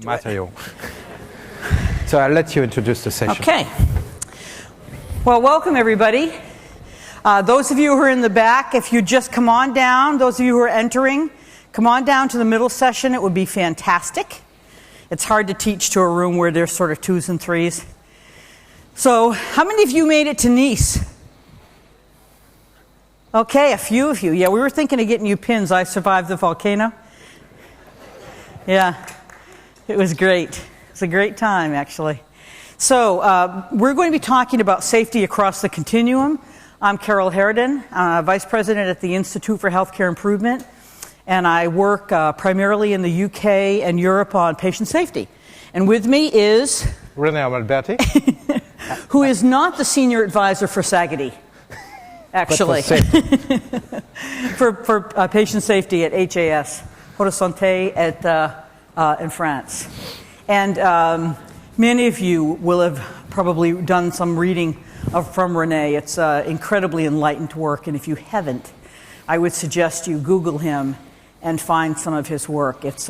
material. So I'll let you introduce the session. Okay. Well, welcome everybody. Those of you who are in the back, if you just come on down, those of you who are entering, come on down to the middle session. It would be fantastic. It's hard to teach to a room where there's sort of 2s and 3s. So, how many of you made it to Nice? Okay, a few of you. Yeah, we were thinking of getting you pins. I survived the volcano. Yeah, it was great. It was a great time, actually. So, we're going to be talking about safety across the continuum. I'm Carol Haraden, Vice President at the Institute for Healthcare Improvement, and I work primarily in the UK and Europe on patient safety. And with me is... Rene Amalberti. who is not the senior advisor for SAGD, actually. For patient safety at HAS, Haute Santé in France. And many of you will have probably done some reading from Rene. It's incredibly enlightened work, and if you haven't, I would suggest you Google him and find some of his work. It's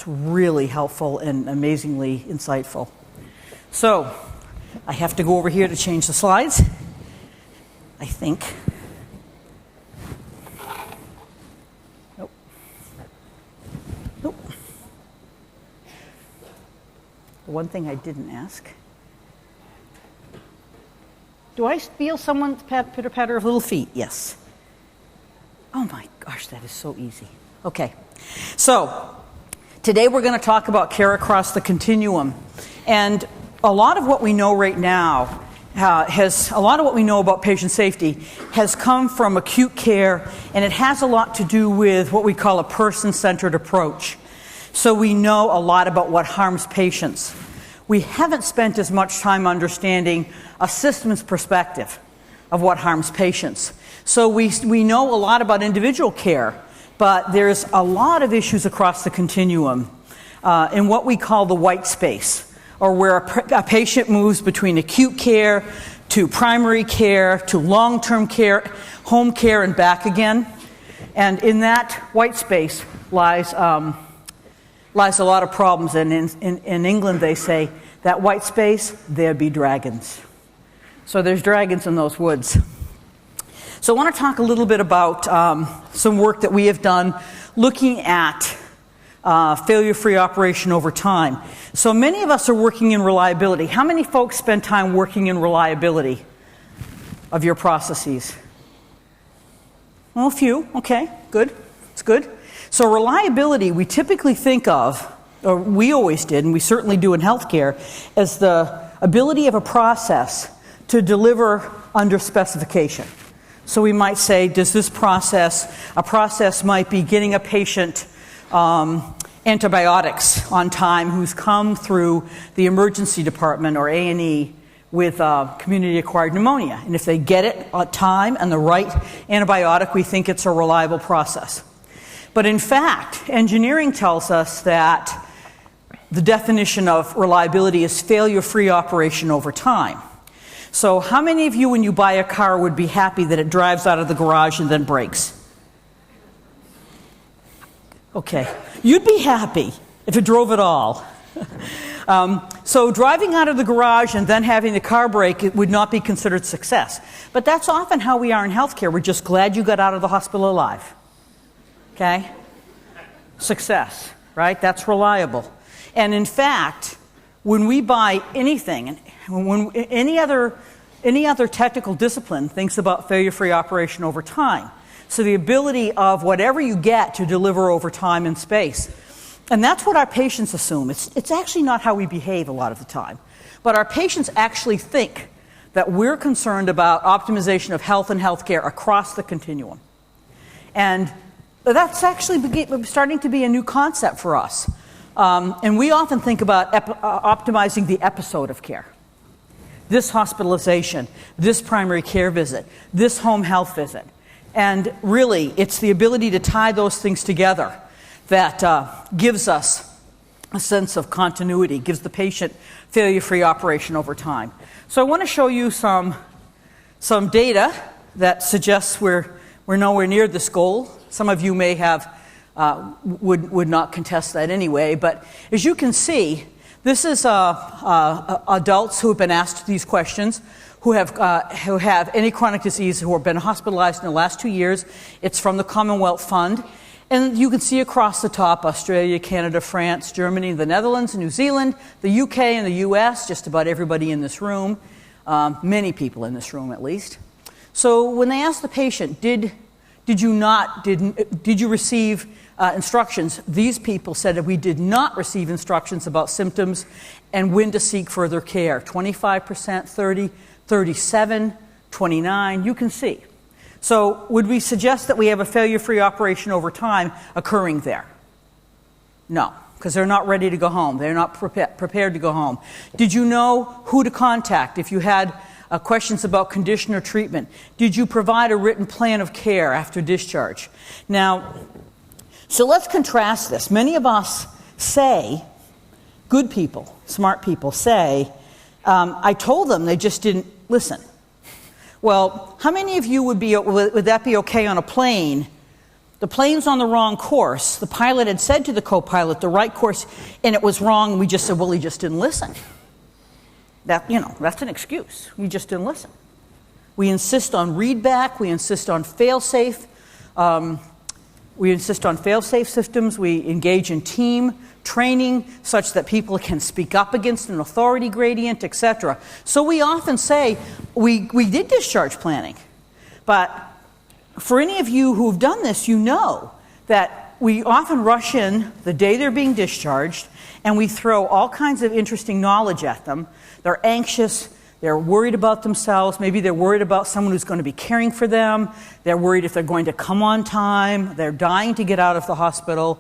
really helpful and amazingly insightful. So, I have to go over here to change the slides, I think. Nope. Nope. The one thing I didn't ask. Do I feel someone's pitter-patter of little feet? Yes. Oh my gosh, that is so easy. Okay. So, today we're going to talk about care across the continuum. And a lot of what we know right now a lot of what we know about patient safety has come from acute care, and it has a lot to do with what we call a person-centered approach. So we know a lot about what harms patients. We haven't spent as much time understanding a systems perspective of what harms patients. So we know a lot about individual care, but there's a lot of issues across the continuum in what we call the white space, or where a patient moves between acute care to primary care to long-term care, home care, and back again. And in that white space lies a lot of problems. And in England they say, that white space, there be dragons. So there's dragons in those woods. So I want to talk a little bit about some work that we have done looking at failure-free operation over time. So many of us are working in reliability. How many folks spend time working in reliability of your processes? Well, a few. Okay, good. It's good. So reliability we typically think of, or we always did, and we certainly do in healthcare, as the ability of a process to deliver under specification. So we might say, does this process, a process might be getting a patient antibiotics on time who's come through the emergency department or A&E with community-acquired pneumonia. And if they get it on time and the right antibiotic, we think it's a reliable process. But in fact, engineering tells us that the definition of reliability is failure-free operation over time. So how many of you, when you buy a car, would be happy that it drives out of the garage and then brakes? Okay. You'd be happy if it drove at all. So driving out of the garage and then having the car break, it would not be considered success. But that's often how we are in healthcare. We're just glad you got out of the hospital alive. Okay? Success, right? That's reliable. And in fact, when we buy anything, when any other technical discipline thinks about failure-free operation over time, so the ability of whatever you get to deliver over time and space. And that's what our patients assume. It's actually not how we behave a lot of the time. But our patients actually think that we're concerned about optimization of health and healthcare across the continuum. And that's actually starting to be a new concept for us. And we often think about optimizing the episode of care. This hospitalization, this primary care visit, this home health visit. And really, it's the ability to tie those things together that gives us a sense of continuity, gives the patient failure-free operation over time. So I want to show you some data that suggests we're nowhere near this goal. Some of you may have would not contest that anyway. But as you can see, this is adults who have been asked these questions, who have any chronic disease, who have been hospitalized in the last 2 years. It's from the Commonwealth Fund. And you can see across the top, Australia, Canada, France, Germany, the Netherlands, New Zealand, the UK and the US, just about everybody in this room, many people in this room at least. So when they asked the patient, did you receive instructions? These people said that we did not receive instructions about symptoms and when to seek further care. 25%, 30, 37, 29, you can see. So would we suggest that we have a failure-free operation over time occurring there? No, because they're not ready to go home. They're not prepared to go home. Did you know who to contact if you had questions about condition or treatment? Did you provide a written plan of care after discharge? Now, so let's contrast this. Many of us say, good people, smart people say, I told them, they just didn't listen. Well, how many of you would that be okay on a plane? The plane's on the wrong course. The pilot had said to the co-pilot the right course, and it was wrong, and we just said, well, he just didn't listen. That's an excuse. We just didn't listen. We insist on readback. We insist on fail-safe. We insist on fail-safe systems. We engage in team training such that people can speak up against an authority gradient, etc. So we often say we did discharge planning. But for any of you who have done this, you know that we often rush in the day they're being discharged and we throw all kinds of interesting knowledge at them. They're anxious. They're worried about themselves. Maybe they're worried about someone who's going to be caring for them. They're worried if they're going to come on time. They're dying to get out of the hospital.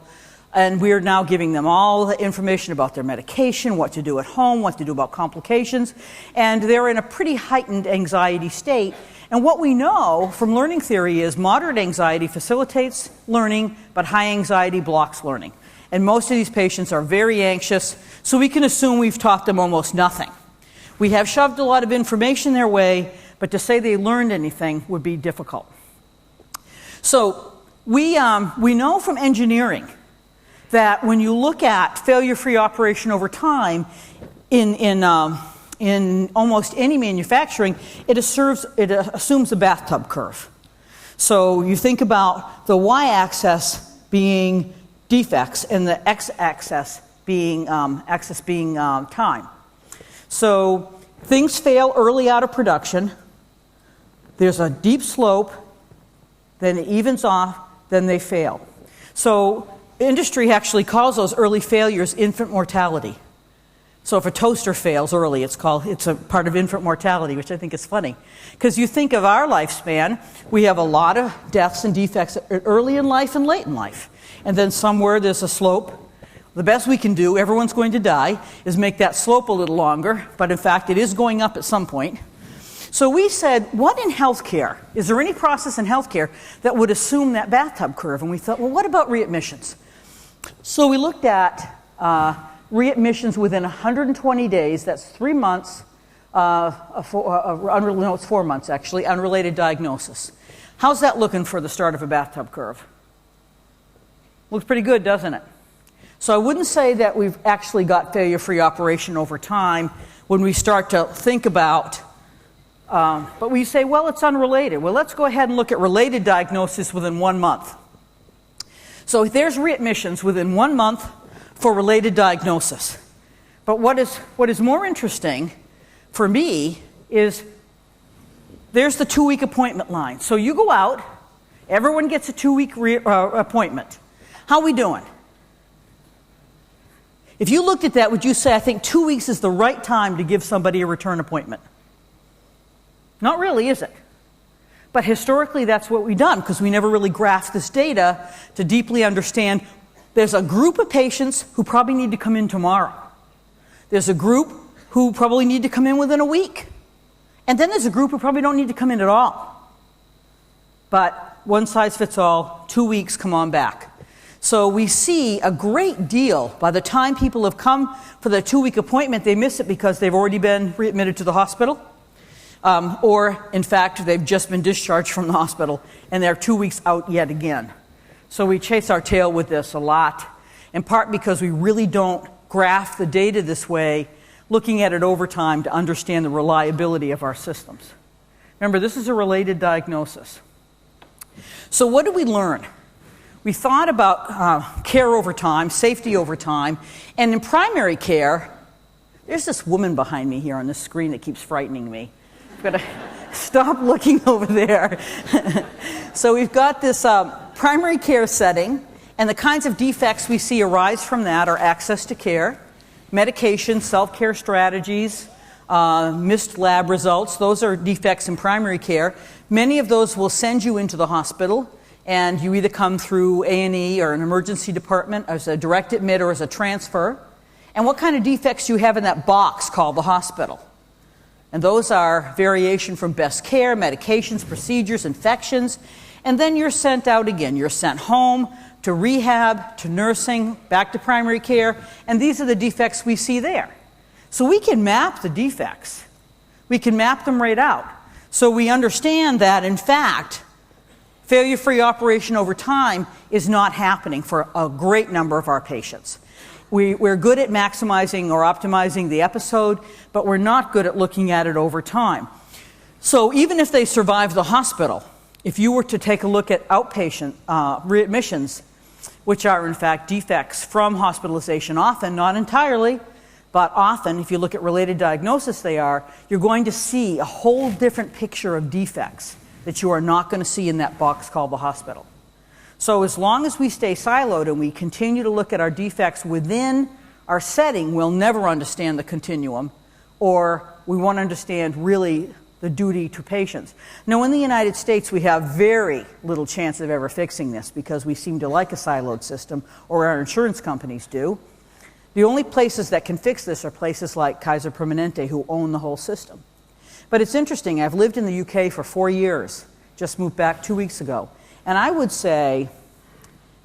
And we're now giving them all the information about their medication, what to do at home, what to do about complications. And they're in a pretty heightened anxiety state. And what we know from learning theory is moderate anxiety facilitates learning, but high anxiety blocks learning. And most of these patients are very anxious, so we can assume we've taught them almost nothing. We have shoved a lot of information their way, but to say they learned anything would be difficult. So we know from engineering that when you look at failure-free operation over time in almost any manufacturing, it assumes a bathtub curve. So you think about the y-axis being defects and the x-axis being time. So things fail early out of production. There's a deep slope, then it evens off, then they fail. So industry actually calls those early failures infant mortality. So if a toaster fails early, it's a part of infant mortality, which I think is funny. Because you think of our lifespan, we have a lot of deaths and defects early in life and late in life. And then somewhere there's a slope. The best we can do, everyone's going to die, is make that slope a little longer, but in fact it is going up at some point. So we said, what in healthcare? Is there any process in healthcare that would assume that bathtub curve? And we thought, well, what about readmissions? So we looked at readmissions within 120 days, that's 3 months, it's 4 months actually, unrelated diagnosis. How's that looking for the start of a bathtub curve? Looks pretty good, doesn't it? So I wouldn't say that we've actually got failure-free operation over time when we start to think about, but we say, well, it's unrelated. Well, let's go ahead and look at related diagnosis within 1 month. So there's readmissions within 1 month for related diagnosis. But what is more interesting for me is there's the 2-week appointment line. So you go out, everyone gets a 2-week appointment. How are we doing? If you looked at that, would you say, I think 2 weeks is the right time to give somebody a return appointment? Not really, is it? But historically, that's what we've done, because we never really grasped this data to deeply understand there's a group of patients who probably need to come in tomorrow. There's a group who probably need to come in within a week. And then there's a group who probably don't need to come in at all. But one size fits all, 2 weeks, come on back. So we see a great deal. By the time people have come for the 2-week appointment, they miss it because they've already been readmitted to the hospital. Or, in fact, they've just been discharged from the hospital and they're 2 weeks out yet again. So we chase our tail with this a lot, in part because we really don't graph the data this way, looking at it over time to understand the reliability of our systems. Remember, this is a related diagnosis. So what did we learn? We thought about care over time, safety over time, and in primary care, there's this woman behind me here on this screen that keeps frightening me. I've got to stop looking over there. So we've got this primary care setting, and the kinds of defects we see arise from that are access to care, medication, self-care strategies, missed lab results. Those are defects in primary care. Many of those will send you into the hospital, and you either come through A&E or an emergency department as a direct admit or as a transfer. And what kind of defects do you have in that box called the hospital? And those are variation from best care, medications, procedures, infections, and then you're sent out again. You're sent home, to rehab, to nursing, back to primary care, and these are the defects we see there. So we can map the defects. We can map them right out. So we understand that, in fact, failure-free operation over time is not happening for a great number of our patients. We're good at maximizing or optimizing the episode, but we're not good at looking at it over time. So even if they survive the hospital, if you were to take a look at outpatient readmissions, which are in fact defects from hospitalization, often, not entirely, but often, if you look at related diagnosis they are, you're going to see a whole different picture of defects that you are not going to see in that box called the hospital. So as long as we stay siloed and we continue to look at our defects within our setting, we'll never understand the continuum, or we won't understand really the duty to patients. Now, in the United States, we have very little chance of ever fixing this because we seem to like a siloed system, or our insurance companies do. The only places that can fix this are places like Kaiser Permanente, who own the whole system. But it's interesting. I've lived in the UK for 4 years, just moved back 2 weeks ago. And I would say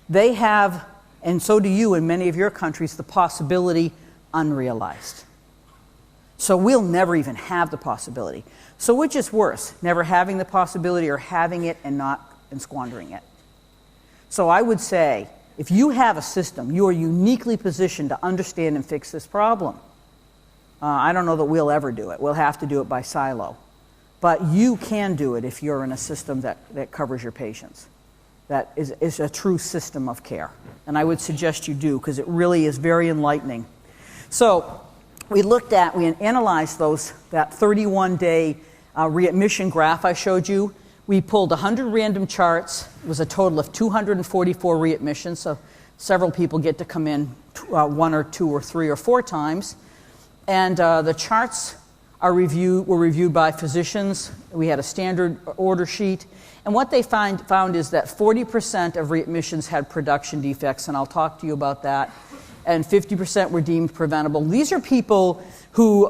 they have, and so do you in many of your countries, the possibility unrealized. So we'll never even have the possibility. So which is worse, never having the possibility or having it and squandering it? So I would say, if you have a system, you are uniquely positioned to understand and fix this problem. I don't know that we'll ever do it. We'll have to do it by silo. But you can do it if you're in a system that covers your patients, that is a true system of care. And I would suggest you do, because it really is very enlightening. So we analyzed that 31-day readmission graph I showed you. We pulled 100 random charts. It was a total of 244 readmissions, so several people get to come in 1 or 2 or 3 or 4 times. And the charts were reviewed by physicians. We had a standard order sheet. And what they found is that 40% of readmissions had production defects, and I'll talk to you about that. And 50% were deemed preventable. These are people who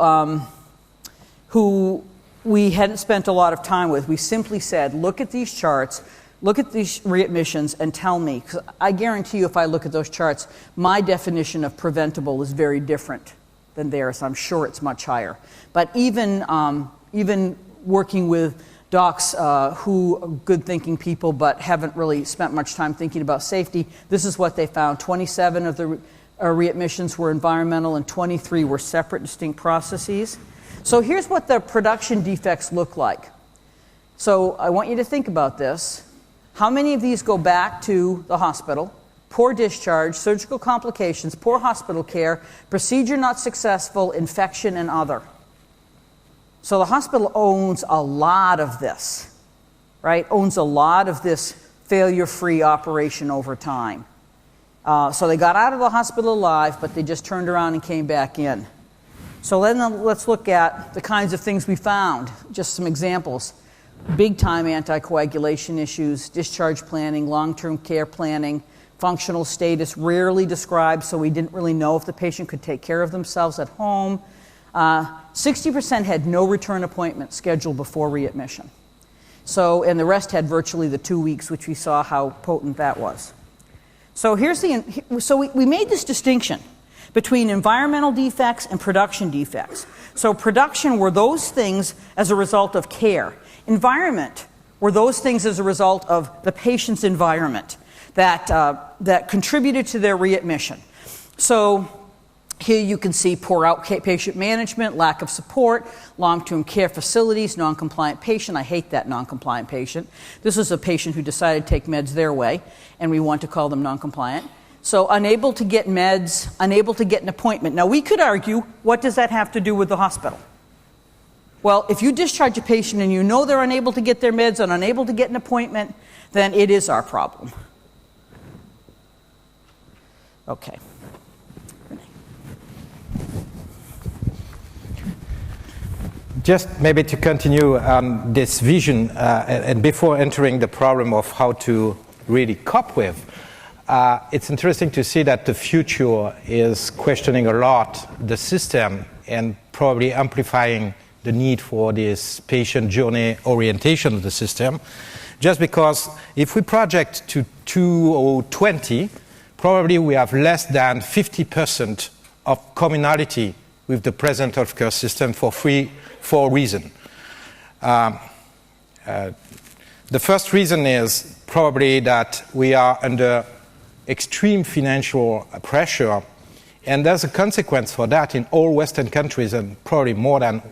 we hadn't spent a lot of time with. We simply said, look at these charts, look at these readmissions, and tell me. Because I guarantee you, if I look at those charts, my definition of preventable is very different than theirs. I'm sure it's much higher. But even working with docs who are good-thinking people but haven't really spent much time thinking about safety, this is what they found. 27 of the readmissions were environmental, and 23 were separate, distinct processes. So here's what the production defects look like. So I want you to think about this. How many of these go back to the hospital? Poor discharge, surgical complications, poor hospital care, procedure not successful, infection, and other. So the hospital owns a lot of this, right? Owns a lot of this failure-free operation over time. So they got out of the hospital alive, but they just turned around and came back in. So then let's look at the kinds of things we found. Just some examples. Big-time anticoagulation issues, discharge planning, long-term care planning, functional status rarely described, so we didn't really know if the patient could take care of themselves at home. 60% had no return appointment scheduled before readmission. So, and the rest had virtually the 2 weeks, which we saw how potent that was. So we made this distinction between environmental defects and production defects. So production were those things as a result of care. Environment were those things as a result of the patient's environment. that contributed to their readmission. So here you can see poor outpatient management, lack of support, long-term care facilities, non-compliant patient. I hate that non-compliant patient. This is a patient who decided to take meds their way, and we want to call them non-compliant. So unable to get meds, unable to get an appointment. Now we could argue, what does that have to do with the hospital? Well, if you discharge a patient and you know they're unable to get their meds and unable to get an appointment, then it is our problem. Okay. Just maybe to continue on this vision, and before entering the problem of how to really cope with, it's interesting to see that the future is questioning a lot the system and probably amplifying the need for this patient journey orientation of the system. Just because if we project to 2020, probably we have less than 50% of commonality with the present healthcare system for reasons. The first reason is probably that we are under extreme financial pressure, and there's a consequence for that in all Western countries, and probably more than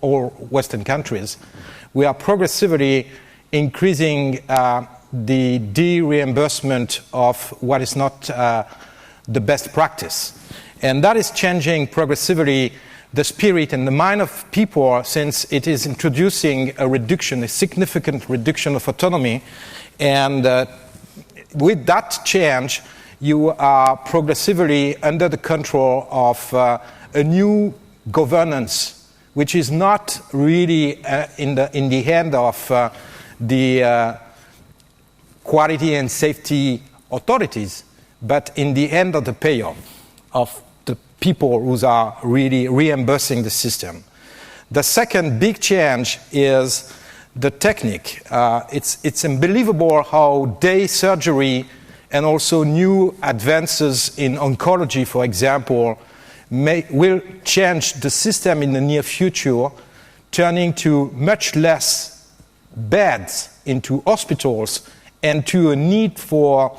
all Western countries. We are progressively increasing the de-reimbursement of what is not the best practice. And that is changing progressively the spirit and the mind of people, since it is introducing a significant reduction of autonomy. And with that change, you are progressively under the control of a new governance, which is not really in the hand of the quality and safety authorities, but in the hand of the payer, of the people who are really reimbursing the system. The second big change is the technique. It's unbelievable how day surgery and also new advances in oncology, for example, will change the system in the near future, turning to much less beds into hospitals and to a need for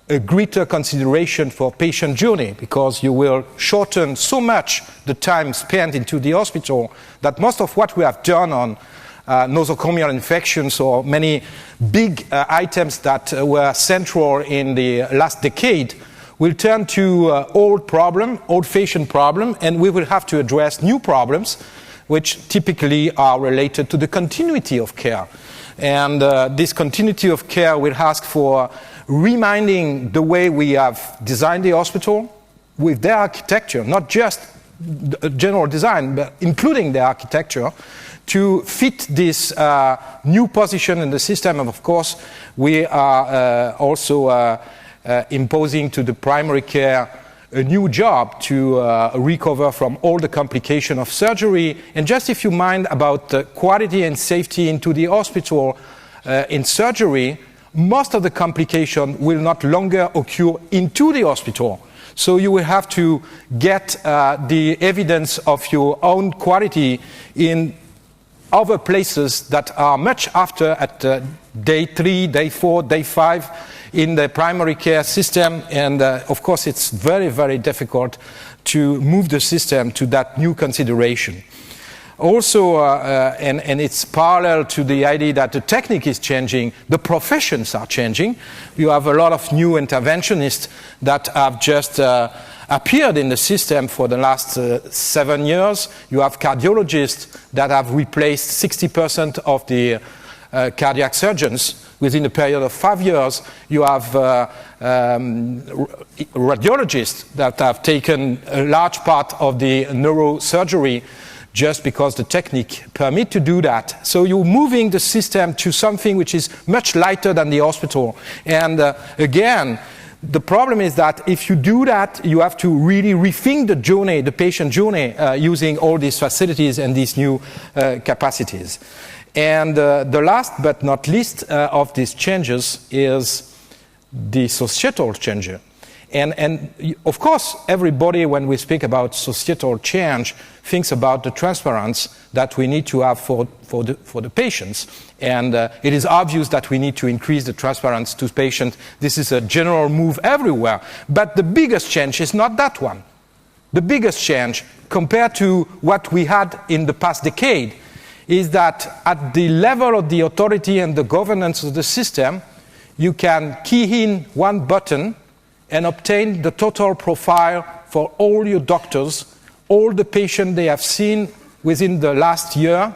a greater consideration for patient journey, because you will shorten so much the time spent into the hospital that most of what we have done on nosocomial infections or many big items that were central in the last decade will turn to old-fashioned problem, and we will have to address new problems, which typically are related to the continuity of care. And this continuity of care will ask for reminding the way we have designed the hospital with their architecture, not just general design, but including the architecture, to fit this new position in the system. And of course, we are also imposing to the primary care a new job to recover from all the complications of surgery. And just if you mind about the quality and safety into the hospital in surgery, most of the complications will not longer occur into the hospital. So you will have to get the evidence of your own quality in other places that are much after at day 3, day 4, day 5 in the primary care system. And of course, it's very, very difficult to move the system to that new consideration. Also, and it's parallel to the idea that the technique is changing, the professions are changing. You have a lot of new interventionists that have just appeared in the system for the last 7 years. You have cardiologists that have replaced 60% of the cardiac surgeons within a period of 5 years. You have radiologists that have taken a large part of the neurosurgery just because the technique permit to do that. So you're moving the system to something which is much lighter than the hospital. And again, the problem is that if you do that, you have to really rethink the journey, the patient journey, using all these facilities and these new capacities. And the last but not least of these changes is the societal change. And of course, everybody, when we speak about societal change, thinks about the transparency that we need to have for the patients. And it is obvious that we need to increase the transparency to patients. This is a general move everywhere. But the biggest change is not that one. The biggest change, compared to what we had in the past decade, is that at the level of the authority and the governance of the system, you can key in one button and obtain the total profile for all your doctors, all the patients they have seen within the last year,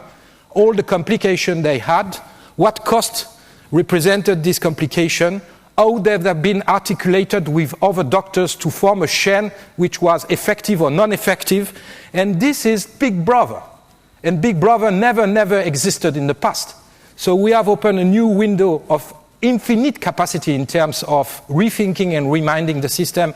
all the complications they had, what cost represented this complication, how they have been articulated with other doctors to form a chain which was effective or non-effective. And this is Big Brother. And Big Brother never existed in the past. So we have opened a new window of infinite capacity in terms of rethinking and reminding the system.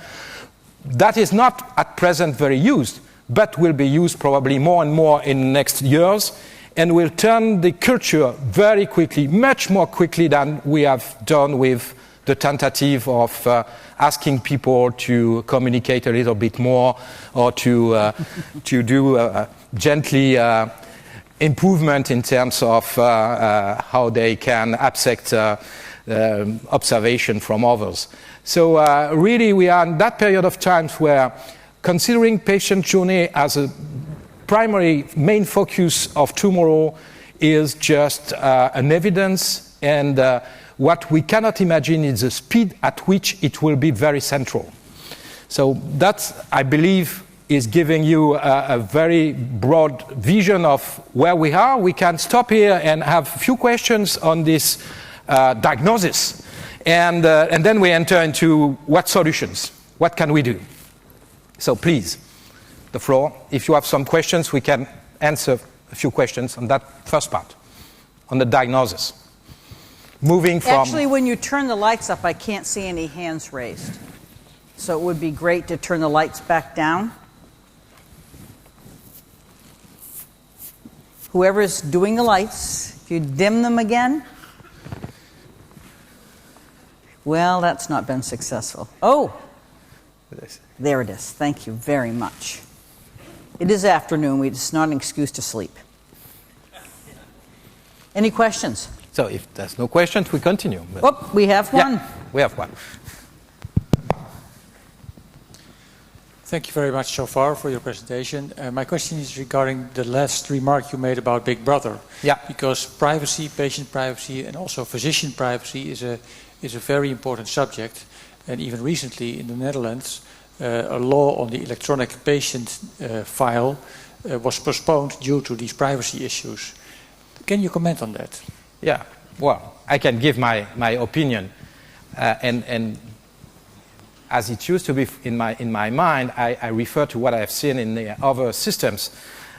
That is not at present very used, but will be used probably more and more in the next years, and will turn the culture very quickly, much more quickly than we have done with the tentative of asking people to communicate a little bit more, or to do gently improvement in terms of how they can accept observation from others. So really we are in that period of time where considering patient journey as a primary main focus of tomorrow is just an evidence, and what we cannot imagine is the speed at which it will be very central. So that, I believe, is giving you a very broad vision of where we are. We can stop here and have a few questions on this diagnosis, and then we enter into what solutions, what can we do. So please, the floor. If you have some questions, we can answer a few questions on that first part, on the diagnosis. Moving from... Actually, when you turn the lights up, I can't see any hands raised. So it would be great to turn the lights back down. Whoever's doing the lights, if you dim them again. Well, that's not been successful. Oh, there it is. Thank you very much. It is afternoon. It's not an excuse to sleep. Any questions? So if there's no questions, we continue. Oh, we have one. Yeah, we have one. Thank you very much so far for your presentation. My question is regarding the last remark you made about Big Brother. Yeah. Because privacy, patient privacy, and also physician privacy is a very important subject. And even recently in the Netherlands, a law on the electronic patient file was postponed due to these privacy issues. Can you comment on that? Yeah, well, I can give my opinion, and as it used to be in my mind, I refer to what I have seen in the other systems,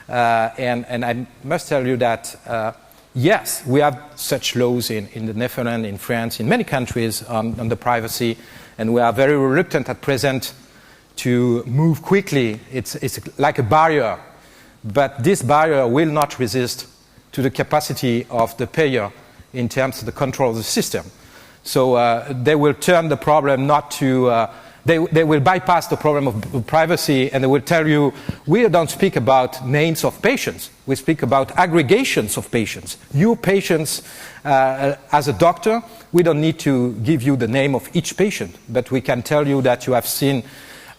and I must tell you that yes, we have such laws in the Netherlands, in France, in many countries on the privacy, and we are very reluctant at present to move quickly. It's like a barrier, but this barrier will not resist to the capacity of the payer in terms of the control of the system. So they will turn the problem not to, they will bypass the problem of privacy, and they will tell you, we don't speak about names of patients, we speak about aggregations of patients. You patients, as a doctor, we don't need to give you the name of each patient, but we can tell you that you have seen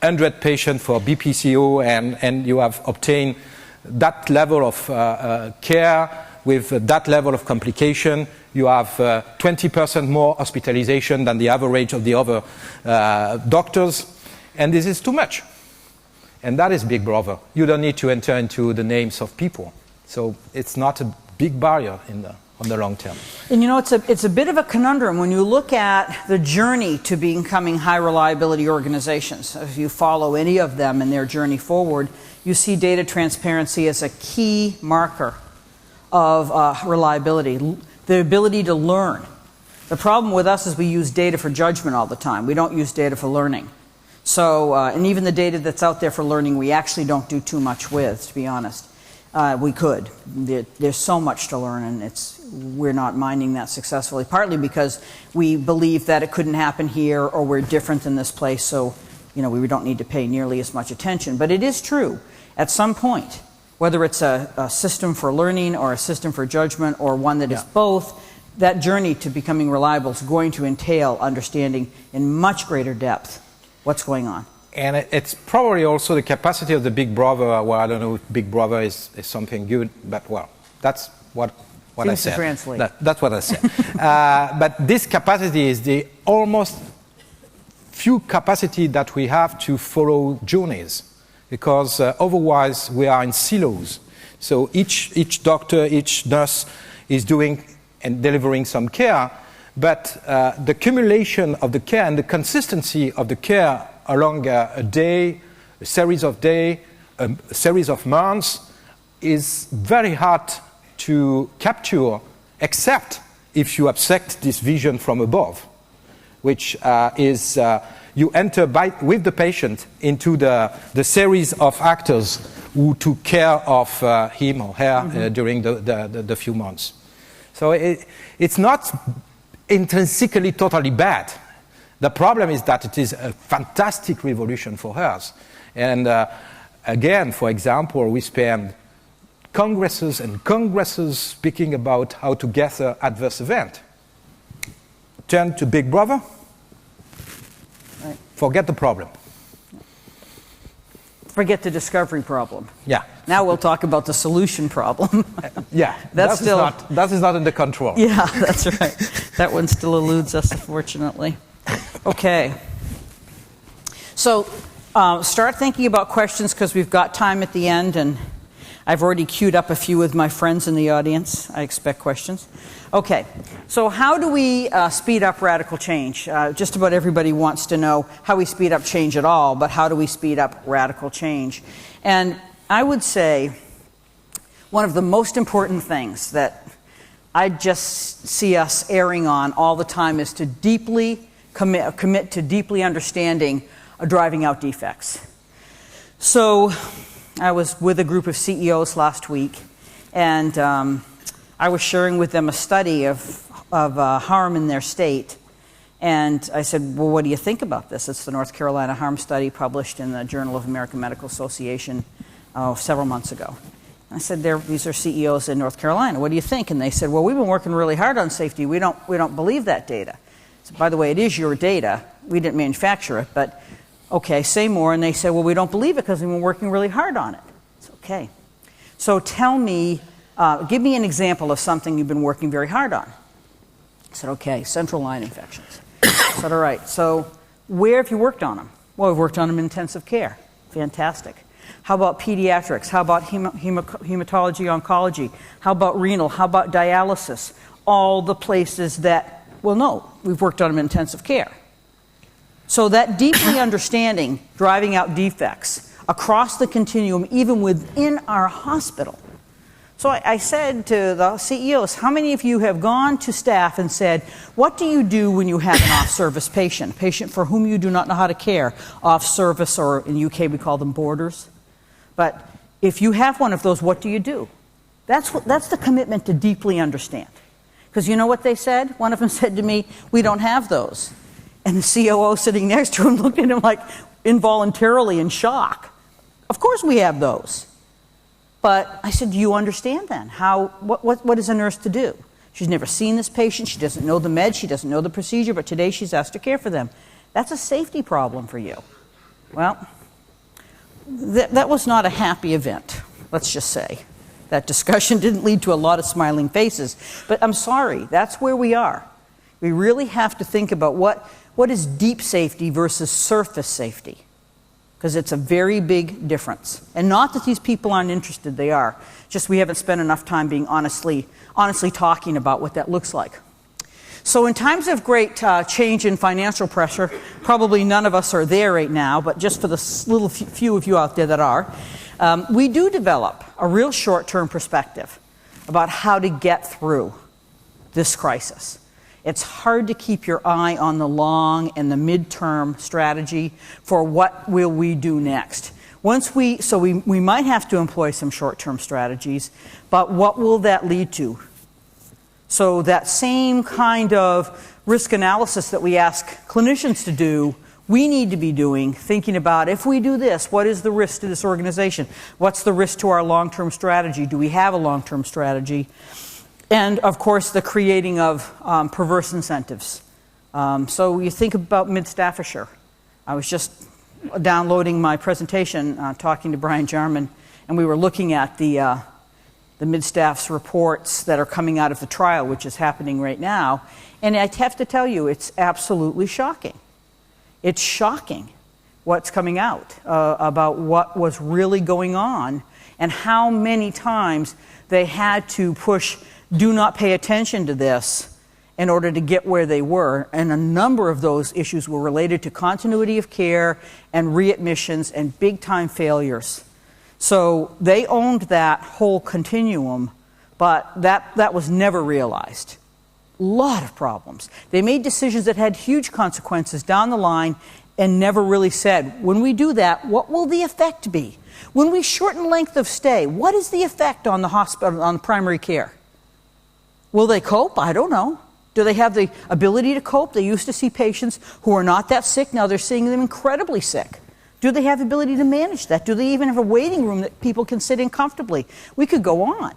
100 patients for BPCO and you have obtained that level of care with that level of complication. You have 20% more hospitalization than the average of the other doctors, and this is too much. And that is Big Brother. You don't need to enter into the names of people. So it's not a big barrier on the long term. And you know, it's a bit of a conundrum when you look at the journey to becoming high reliability organizations. If you follow any of them in their journey forward, you see data transparency as a key marker of reliability, the ability to learn. The problem with us is we use data for judgment all the time. We don't use data for learning. So, and even the data that's out there for learning, we actually don't do too much with, to be honest. We could. There's so much to learn, and we're not mining that successfully, partly because we believe that it couldn't happen here, or we're different than this place, so we don't need to pay nearly as much attention. But it is true, at some point, whether it's a system for learning or a system for judgment or one that is both, that journey to becoming reliable is going to entail understanding in much greater depth what's going on. And it's probably also the capacity of the Big Brother. Well, I don't know if Big Brother is something good, but well, that's what I said. To translate. That's what I said. But this capacity is the almost few capacity that we have to follow journeys, because otherwise we are in silos. So each doctor, each nurse is doing and delivering some care, but the accumulation of the care and the consistency of the care along a day, a series of days, a series of months is very hard to capture, except if you abstract this vision from above, which is you enter with the patient into the series of actors who took care of him or her during the few months. So it's not intrinsically totally bad. The problem is that it is a fantastic revolution for us. And again, for example, we spend congresses and congresses speaking about how to gather adverse event. Turn to Big Brother, right. Forget the problem. Forget the discovery problem. Yeah. Now we'll talk about the solution problem. Yeah, that is not under control. Yeah, that's right. That one still eludes us, unfortunately. Okay. So start thinking about questions, because we've got time at the end, and I've already queued up a few with my friends in the audience. I expect questions. Okay. So how do we speed up radical change? Just about everybody wants to know how we speed up change at all, but how do we speed up radical change? And I would say one of the most important things that I just see us erring on all the time is to deeply commit to deeply understanding driving out defects. So I was with a group of CEOs last week, and I was sharing with them a study of harm in their state. And I said, well, what do you think about this? It's the North Carolina harm study published in the Journal of American Medical Association several months ago. I said, these are CEOs in North Carolina. What do you think? And they said, well, we've been working really hard on safety. We don't believe that data. So, by the way, it is your data. We didn't manufacture it, but okay, say more. And they said, well, we don't believe it because we've been working really hard on it. It's okay. So tell me, give me an example of something you've been working very hard on. I said, okay, central line infections. I said, all right, so where have you worked on them? Well, we've worked on them in intensive care. Fantastic. How about pediatrics? How about hematology, oncology? How about renal? How about dialysis? All the places that, well, no, we've worked on them in intensive care. So that deeply understanding driving out defects across the continuum, even within our hospital. So I said to the CEOs, how many of you have gone to staff and said, what do you do when you have an off-service patient, a patient for whom you do not know how to care, off-service, or in the UK we call them boarders? But if you have one of those, what do you do? That's the commitment to deeply understand. Because you know what they said? One of them said to me, we don't have those. And the COO sitting next to him looked at him like involuntarily in shock. Of course we have those. But I said, do you understand then? What is a nurse to do? She's never seen this patient. She doesn't know the meds. She doesn't know the procedure. But today she's asked to care for them. That's a safety problem for you. Well, that was not a happy event, let's just say. That discussion didn't lead to a lot of smiling faces. But I'm sorry, that's where we are. We really have to think about what is deep safety versus surface safety. Because it's a very big difference. And not that these people aren't interested, they are. Just we haven't spent enough time being honestly talking about what that looks like. So in times of great change in financial pressure, probably none of us are there right now, but just for the little few of you out there that are, we do develop a real short-term perspective about how to get through this crisis. It's hard to keep your eye on the long and the midterm strategy for what will we do next. So we might have to employ some short-term strategies, but what will that lead to? So that same kind of risk analysis that we ask clinicians to do, we need to be doing, thinking about if we do this, what is the risk to this organization? What's the risk to our long-term strategy? Do we have a long-term strategy? And, of course, the creating of perverse incentives. So you think about Mid-Staffordshire. I was just downloading my presentation, talking to Brian Jarman, and we were looking at the Mid-Staff's reports that are coming out of the trial, which is happening right now. And I have to tell you, it's absolutely shocking. It's shocking what's coming out about what was really going on and how many times they had to push, do not pay attention to this, in order to get where they were. And a number of those issues were related to continuity of care and readmissions and big-time failures. So they owned that whole continuum, but that was never realized. A lot of problems. They made decisions that had huge consequences down the line and never really said, when we do that, what will the effect be? When we shorten length of stay, what is the effect on the hospital, on primary care? Will they cope? I don't know. Do they have the ability to cope? They used to see patients who are not that sick. Now they're seeing them incredibly sick. Do they have the ability to manage that? Do they even have a waiting room that people can sit in comfortably? We could go on.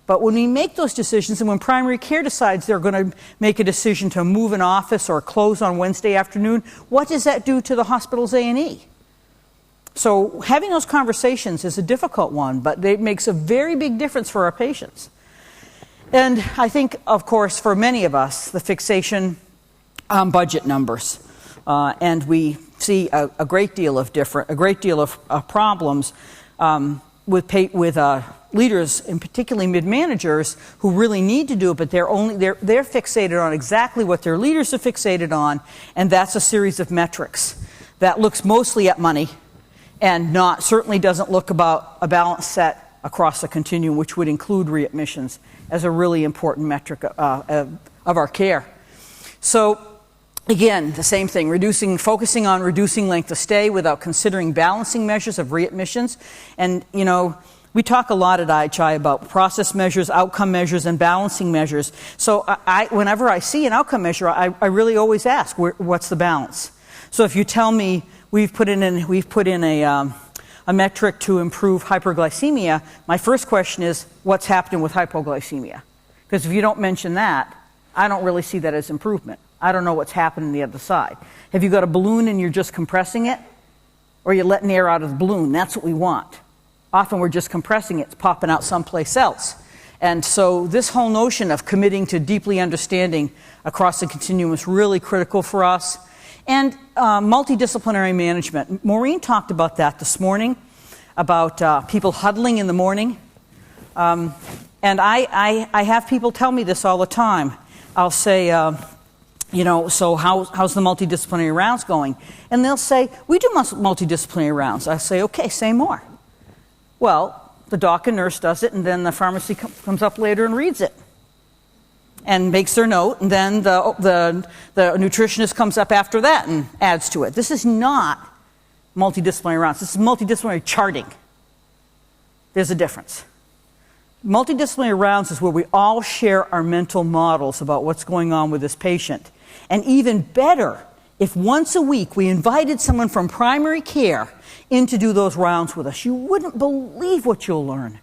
But when we make those decisions, and when primary care decides they're going to make a decision to move an office or close on Wednesday afternoon, what does that do to the hospital's A&E? So having those conversations is a difficult one, but it makes a very big difference for our patients. And I think, of course, for many of us, the fixation on budget numbers, and we see a great deal of problems with leaders, and particularly mid-managers, who really need to do it, but they're fixated on exactly what their leaders are fixated on, and that's a series of metrics that looks mostly at money, and certainly doesn't look about a balance set across the continuum, which would include readmissions as a really important metric of our care. So again, the same thing, focusing on reducing length of stay without considering balancing measures of readmissions. And, we talk a lot at IHI about process measures, outcome measures, and balancing measures. So whenever I see an outcome measure, I really always ask, what's the balance? So if you tell me we've put in a metric to improve hyperglycemia, my first question is, what's happening with hypoglycemia? Because if you don't mention that, I don't really see that as improvement. I don't know what's happening on the other side. Have you got a balloon and you're just compressing it? Or you're letting air out of the balloon? That's what we want. Often we're just compressing it, it's popping out someplace else. And so this whole notion of committing to deeply understanding across the continuum is really critical for us. And multidisciplinary management. Maureen talked about that this morning, about people huddling in the morning. And I have people tell me this all the time. I'll say, so how's the multidisciplinary rounds going? And they'll say, we do multidisciplinary rounds. I say, okay, say more. Well, the doc and nurse does it, and then the pharmacy comes up later and reads it and makes their note, and then the nutritionist comes up after that and adds to it. This is not multidisciplinary rounds. This is multidisciplinary charting. There's a difference. Multidisciplinary rounds is where we all share our mental models about what's going on with this patient. And even better, if once a week we invited someone from primary care in to do those rounds with us, you wouldn't believe what you'll learn.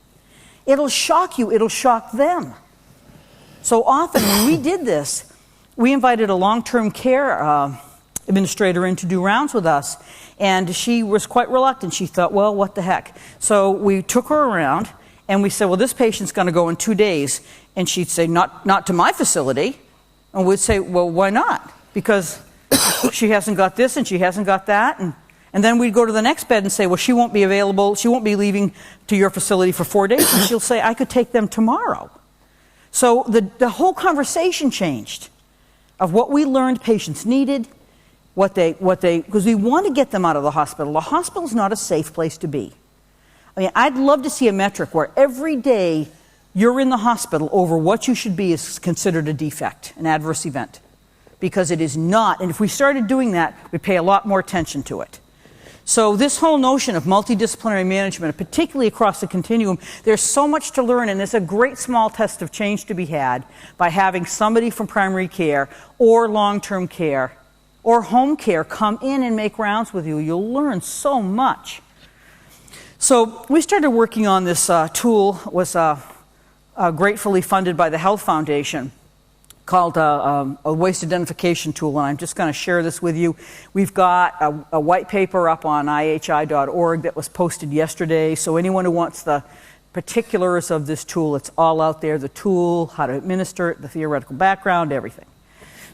It'll shock you. It'll shock them. So often when we did this, we invited a long-term care administrator in to do rounds with us, and she was quite reluctant. She thought, well, what the heck? So we took her around, and we said, well, this patient's going to go in 2 days. And she'd say, not to my facility. And we'd say, well, why not? Because she hasn't got this and she hasn't got that. And then we'd go to the next bed and say, well, she won't be available. She won't be leaving to your facility for 4 days. And she'll say, I could take them tomorrow. So the whole conversation changed of what we learned patients needed, because we want to get them out of the hospital. The hospital is not a safe place to be. I mean, I'd love to see a metric where every day you're in the hospital over what you should be is considered a defect, an adverse event. Because it is not. And if we started doing that, we'd pay a lot more attention to it. So this whole notion of multidisciplinary management, particularly across the continuum, there's so much to learn, and there's a great small test of change to be had by having somebody from primary care or long-term care or home care, come in and make rounds with you. You'll learn so much. So we started working on this tool. It was gratefully funded by the Health Foundation, called a waste identification tool, and I'm just going to share this with you. We've got a white paper up on ihi.org that was posted yesterday, so anyone who wants the particulars of this tool, it's all out there, the tool, how to administer it, the theoretical background, everything.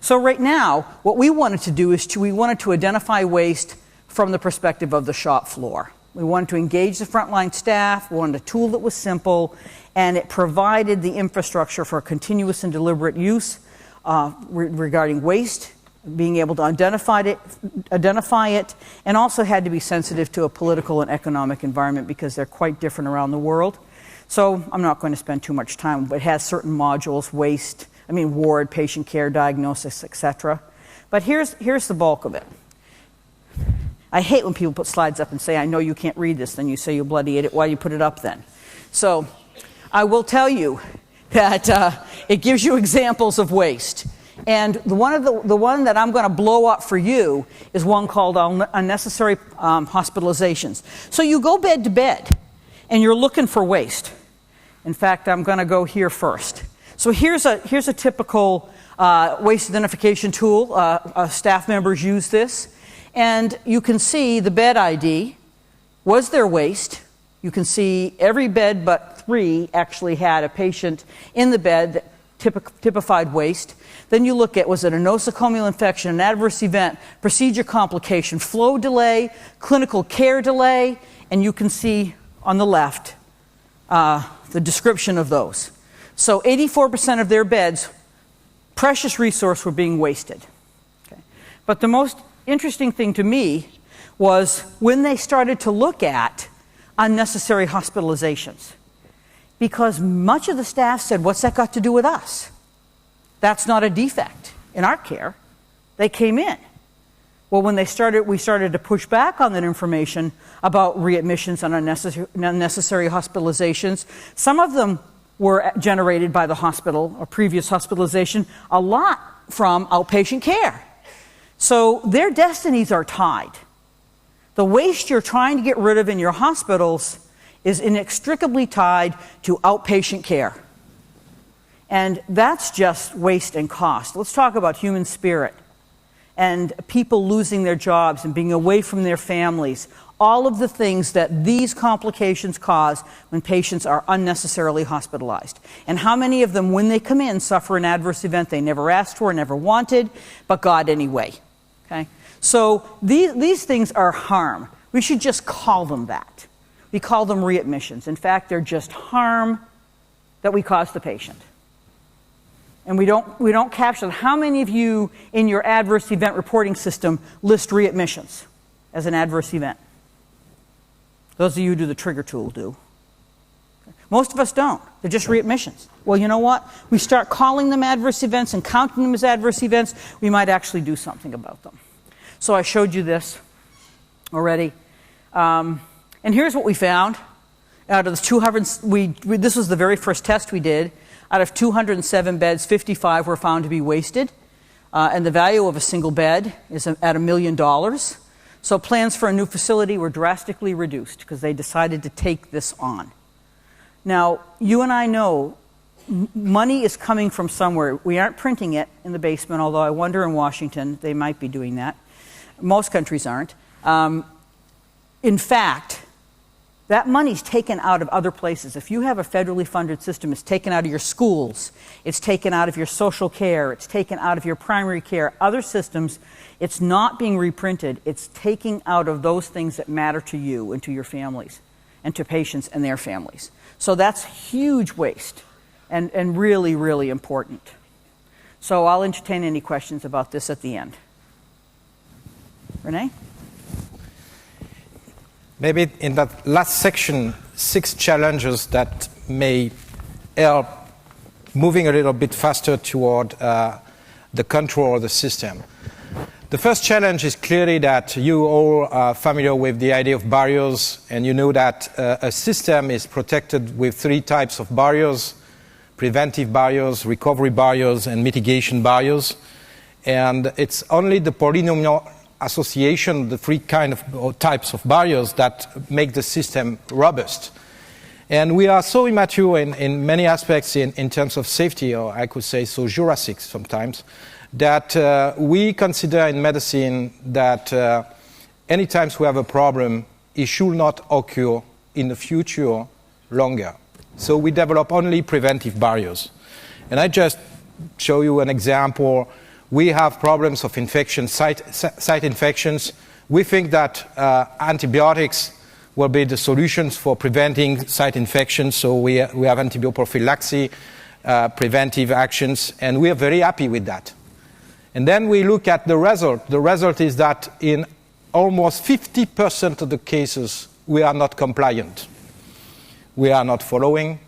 So right now, what we wanted to do is we wanted to identify waste from the perspective of the shop floor. We wanted to engage the frontline staff, we wanted a tool that was simple, and it provided the infrastructure for continuous and deliberate use regarding waste, being able to identify it, and also had to be sensitive to a political and economic environment because they're quite different around the world. So I'm not going to spend too much time, but it has certain modules, ward, patient care, diagnosis, etc. But here's the bulk of it. I hate when people put slides up and say, I know you can't read this, then you say you bloody idiot, why you put it up then? So I will tell you that it gives you examples of waste. And the one that I'm going to blow up for you is one called unnecessary hospitalizations. So you go bed to bed and you're looking for waste. In fact, I'm going to go here first. So here's a typical waste identification tool. Staff members use this. And you can see the bed ID. Was there waste? You can see every bed but 3 actually had a patient in the bed that typified waste. Then you look at, was it a nosocomial infection, an adverse event, procedure complication, flow delay, clinical care delay, and you can see on the left the description of those. So 84% of their beds, precious resource, were being wasted. Okay. But the most interesting thing to me was when they started to look at unnecessary hospitalizations. Because much of the staff said, what's that got to do with us? That's not a defect in our care. They came in. Well, when we started to push back on that information about readmissions and unnecessary hospitalizations. Some of them were generated by the hospital or previous hospitalization, a lot from outpatient care. So their destinies are tied. The waste you're trying to get rid of in your hospitals is inextricably tied to outpatient care. And that's just waste and cost. Let's talk about human spirit and people losing their jobs and being away from their families. All of the things that these complications cause when patients are unnecessarily hospitalized. And how many of them, when they come in, suffer an adverse event they never asked for, never wanted, but got anyway. Okay? So these things are harm. We should just call them that. We call them readmissions. In fact, they're just harm that we cause the patient. And we don't capture them. How many of you in your adverse event reporting system list readmissions as an adverse event? Those of you who do the trigger tool do. Most of us don't. They're just readmissions. Well, you know what? We start calling them adverse events and counting them as adverse events, we might actually do something about them. So I showed you this already. And here's what we found. Out of the 200, this was the very first test we did. Out of 207 beds, 55 were found to be wasted. And the value of a single bed is at $1 million. So plans for a new facility were drastically reduced because they decided to take this on. Now, you and I know money is coming from somewhere. We aren't printing it in the basement, although I wonder in Washington they might be doing that. Most countries aren't. In fact, that money's taken out of other places. If you have a federally funded system, it's taken out of your schools, it's taken out of your social care, it's taken out of your primary care, other systems. It's not being reprinted. It's taking out of those things that matter to you and to your families and to patients and their families. So that's huge waste and really, really important. So I'll entertain any questions about this at the end. Rene? Maybe in that last section, 6 challenges that may help moving a little bit faster toward the control of the system. The first challenge is clearly that you all are familiar with the idea of barriers, and you know that a system is protected with 3 types of barriers: preventive barriers, recovery barriers, and mitigation barriers. And it's only the polynomial association, the three types of barriers that make the system robust. And we are so immature in many aspects in terms of safety, or I could say so Jurassic sometimes, that we consider in medicine that any times we have a problem, it should not occur in the future longer. So we develop only preventive barriers. And I just show you an example. We have problems of infection, site infections. We think that antibiotics will be the solutions for preventing site infections. So we have antibiotic prophylaxis, preventive actions, and we are very happy with that. And then we look at the result. The result is that in almost 50% of the cases, we are not compliant. We are not following,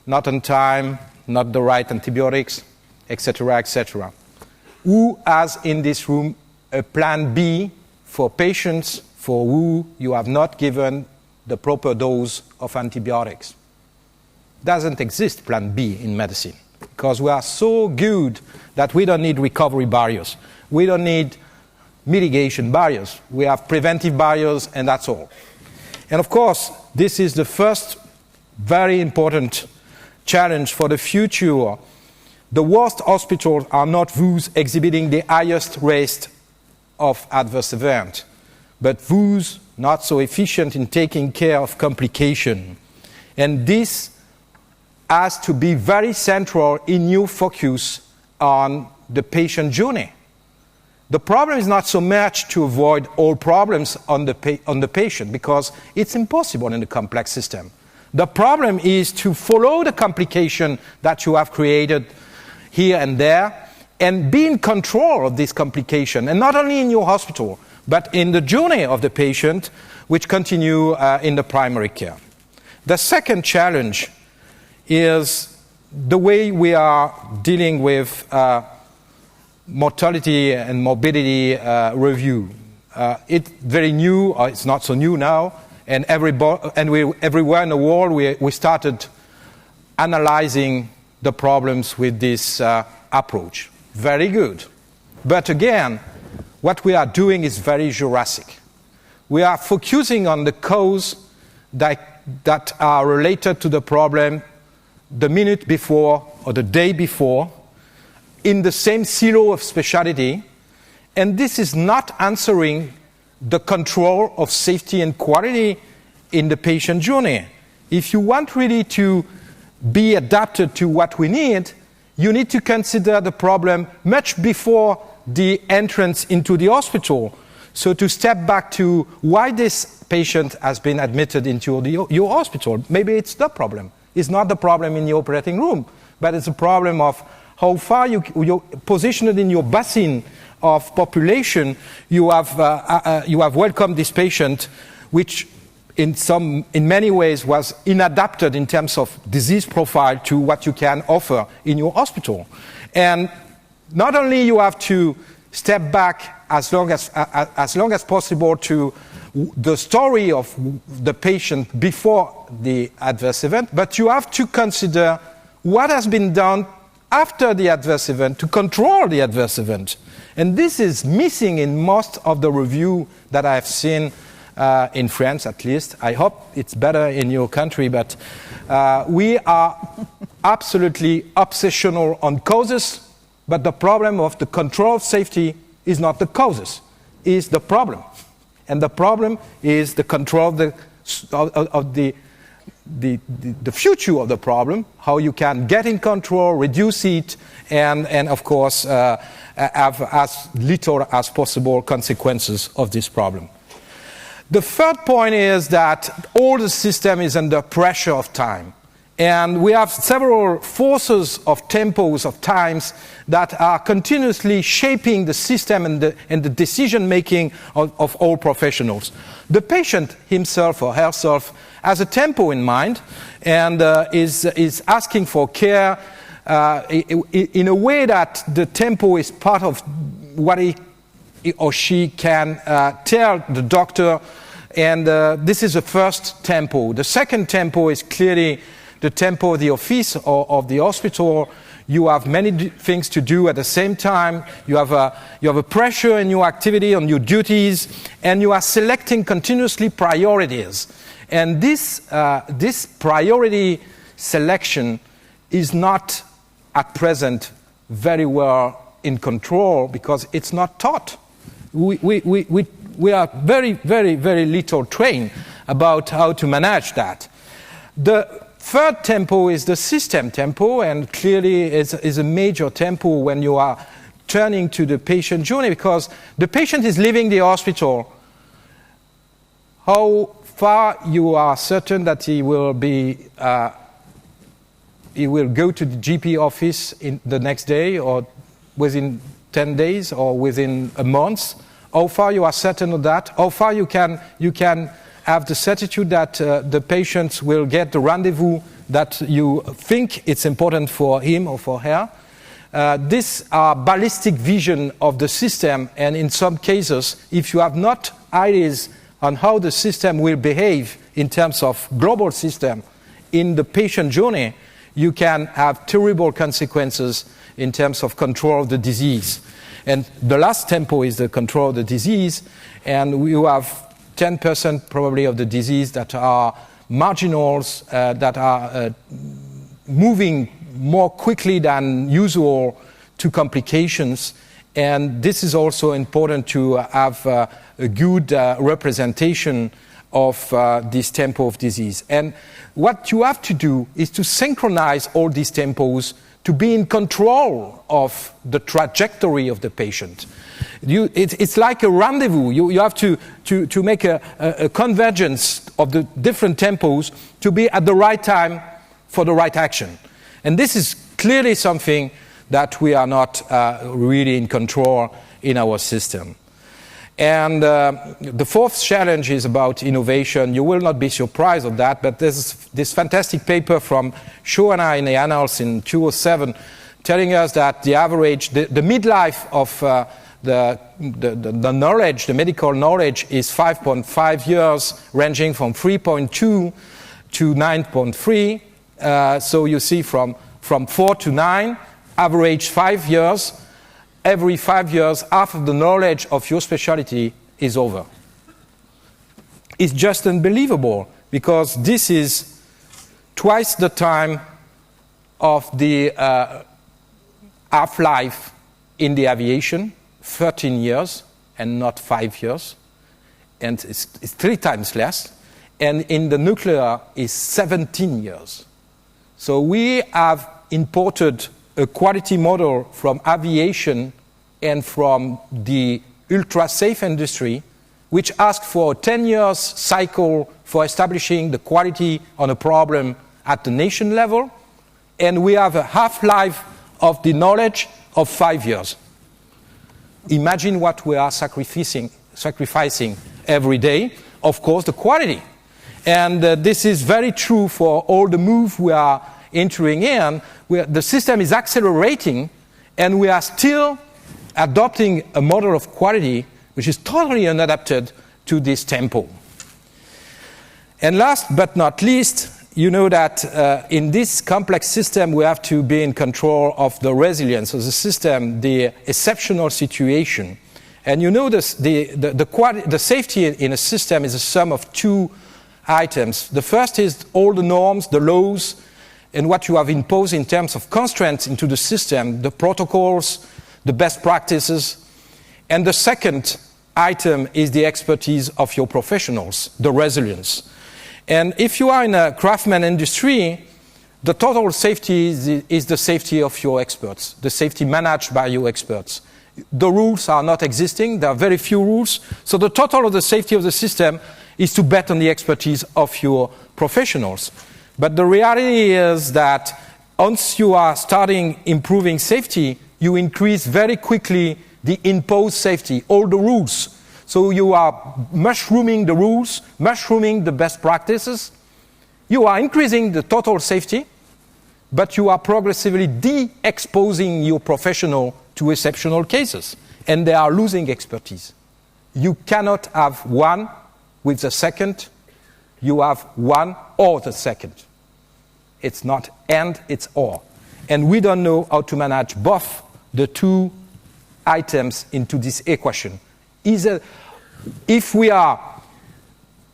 not on time, not the right antibiotics, etc., etc. Who has in this room a plan B for patients for who you have not given the proper dose of antibiotics? Doesn't exist plan B in medicine, because we are so good that we don't need recovery barriers. We don't need mitigation barriers. We have preventive barriers, and that's all. And of course, this is the first very important challenge for the future. The worst hospitals are not those exhibiting the highest rate of adverse event, but those not so efficient in taking care of complication. And this has to be very central in your focus on the patient journey. The problem is not so much to avoid all problems on the patient, because it's impossible in a complex system. The problem is to follow the complication that you have created here and there and be in control of this complication, and not only in your hospital, but in the journey of the patient, which continue in the primary care. The second challenge is the way we are dealing with mortality and morbidity review. It's very new, or it's not so new now, and everywhere in the world we started analyzing the problems with this approach. Very good. But again, what we are doing is very Jurassic. We are focusing on the cause that are related to the problem the minute before or the day before in the same silo of specialty, and this is not answering the control of safety and quality in the patient journey. If you want really to be adapted to what we need, you need to consider the problem much before the entrance into the hospital. So to step back to why this patient has been admitted into your hospital. Maybe it's the problem. It's not the problem in the operating room, but it's a problem of how far you're positioned in your basin of population. You have welcomed this patient, which in many ways was inadapted in terms of disease profile to what you can offer in your hospital. And not only you have to step back as long as possible to the story of the patient before the adverse event, but you have to consider what has been done after the adverse event to control the adverse event. And this is missing in most of the review that I've seen in France, at least. I hope it's better in your country, but we are absolutely obsessional on causes, but the problem of the control of safety is not the causes, is the problem. And the problem is the control of the future of the problem, how you can get in control, reduce it, and of course have as little as possible consequences of this problem. The third point is that all the system is under pressure of time. And we have several forces of tempos of times that are continuously shaping the system and the decision-making of all professionals. The patient himself or herself has a tempo in mind and is asking for care in a way that the tempo is part of what he or she can tell the doctor, and this is the first tempo. The second tempo is clearly the tempo of the office or of the hospital. You have many things to do at the same time. You have a pressure in your activity, on your duties, and you are selecting continuously priorities. And this priority selection is not at present very well in control because it's not taught. We are very, very, very little trained about how to manage that. The third tempo is the system tempo, and clearly is a major tempo when you are turning to the patient journey, because the patient is leaving the hospital. How far you are certain that he will go to the GP office in the next day, or within 10 days, or within a month? How far you are certain of that? How far you can have the certitude that the patient will get the rendezvous that you think it's important for him or for her? These are ballistic vision of the system, and in some cases, if you have not ideas on how the system will behave in terms of global system in the patient journey, you can have terrible consequences in terms of control of the disease. And the last tempo is the control of the disease, and you have 10% probably of the disease that are marginals, that are moving more quickly than usual to complications. And this is also important to have a good representation of this tempo of disease. And what you have to do is to synchronize all these tempos to be in control of the trajectory of the patient. It's like a rendezvous. You have to make a convergence of the different tempos to be at the right time for the right action. And this is clearly something that we are not really in control in our system. And the fourth challenge is about innovation. You will not be surprised of that, but there's this fantastic paper from Shaw and I in the Annals in 2007 telling us that the average, the midlife of the knowledge, the medical knowledge, is 5.5 years, ranging from 3.2 to 9.3. So you see from 4 to 9, average 5 years. Every 5 years, half of the knowledge of your specialty is over. It's just unbelievable, because this is twice the time of the half-life in the aviation, 13 years and not 5 years, and it's 3 times less, and in the nuclear is 17 years. So we have imported a quality model from aviation and from the UltraSafe industry, which asks for a 10 years cycle for establishing the quality on a problem at the nation level, and we have a half-life of the knowledge of 5 years. Imagine what we are sacrificing every day. Of course, the quality. And this is very true for all the moves we are entering in. The system is accelerating, and we are still adopting a model of quality which is totally unadapted to this tempo. And last but not least, you know that in this complex system we have to be in control of the resilience of the system, the exceptional situation. And you know this, the safety in a system is a sum of 2 items. The first is all the norms, the laws, and what you have imposed in terms of constraints into the system, the protocols, the best practices. And the second item is the expertise of your professionals, the resilience. And if you are in a craftsman industry, the total safety is the safety of your experts, the safety managed by your experts. The rules are not existing, there are very few rules, so the total of the safety of the system is to bet on the expertise of your professionals. But the reality is that once you are starting improving safety, you increase very quickly the imposed safety, all the rules. So you are mushrooming the rules, mushrooming the best practices. You are increasing the total safety, but you are progressively de-exposing your professional to exceptional cases, and they are losing expertise. You cannot have one with the second. You have one or the second. It's not and, it's or. and we don't know how to manage both the two items into this equation. If we are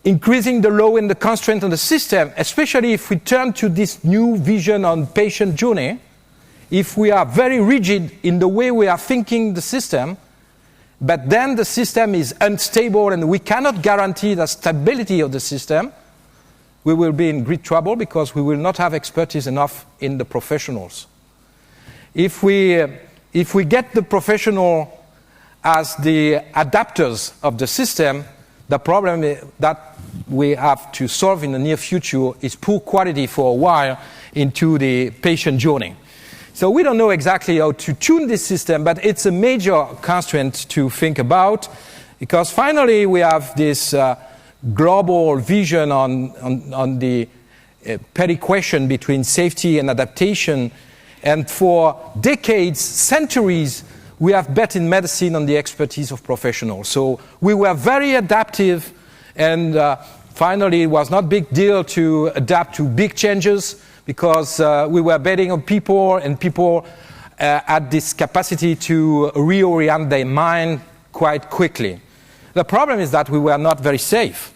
increasing the load and the constraint on the system, especially if we turn to this new vision on patient journey, if we are very rigid in the way we are thinking the system, but then the system is unstable and we cannot guarantee the stability of the system, we will be in great trouble because we will not have expertise enough in the professionals. If we get the professional as the adapters of the system, the problem that we have to solve in the near future is poor quality for a while into the patient journey. So we don't know exactly how to tune this system, but it's a major constraint to think about, because finally we have this global vision on the perequation between safety and adaptation. And for decades, centuries, we have bet in medicine on the expertise of professionals. So we were very adaptive, and finally it was not a big deal to adapt to big changes because we were betting on people, and people had this capacity to reorient their mind quite quickly. The problem is that we were not very safe.